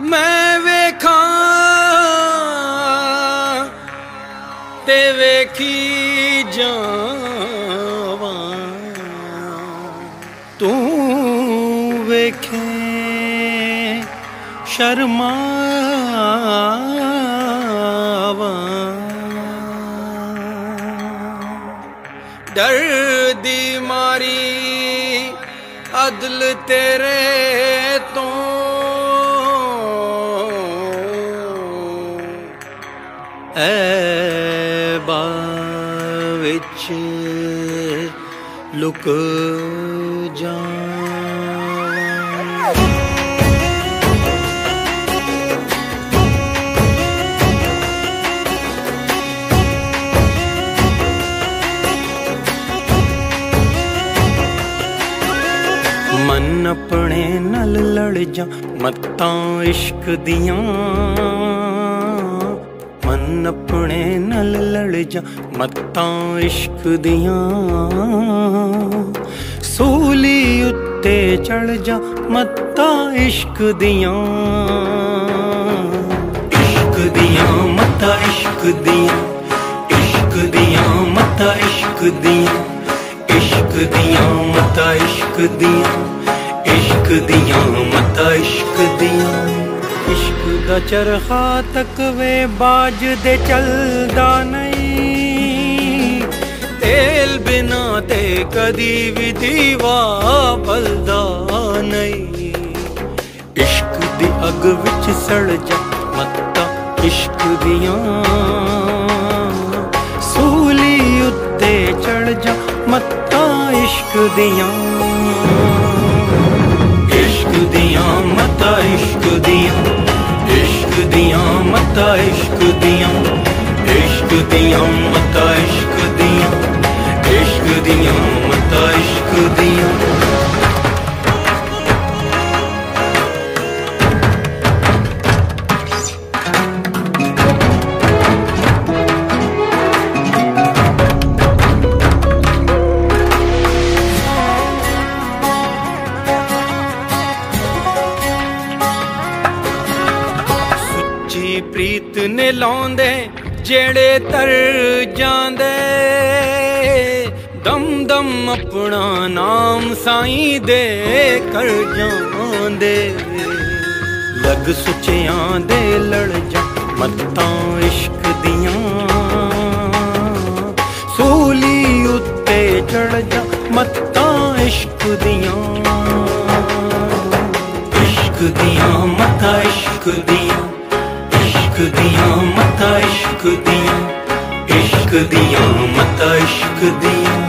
मैं वेखां ते वेखी जावां, तू वेखे शर्मावां। डर दी मारी अदल तेरे तो ऐबा विच लुक जावां। मन अपने नल लड़ जा मत्तां इश्क दियां, मन अपने नल लड़ जा मत्तां इश्क दियां। सूली उत्ते चढ़ जा मत्तां इश्क दियां, इश्क दियां मत्तां इश्क दियां, इश्क दियां मत्तां इश्क दियां, इश्क दियां मत्तां इश्क दियां, इश्क दियां मत्तां इश्क दियां। इश्क दा चरखा तक वे बाज दे चलदा नहीं, तेल बिना ते कदी भी दीवा बलदा नहीं। इश्क दी अग विच सड़ जा मत्तां इश्क दियां, सूली उत्ते चढ़ जा मत्तां इश्क दियां, इश्क दियां मत्तां इश्क दियां, इश्क दियां मत्तां इश्क दियां, इश्क दियां मत्तां इश्क दियां, इश्क दियां मत्तां इश्क दियां। प्रीत ने लाउंदे जेड़े तर जांदे, दम दम अपना नाम साईं दे कर जांदे। लग सुचियां दे लड़ जा मत्तां इश्क दियां, सूली उत्ते चढ़ जा मत्तां इश्क दियां, इश्क दियां मत्तां इश्क दियां, इश्क दियां मत्तां इश्क दियां, इश्क दियां मत्तां इश्क दियां।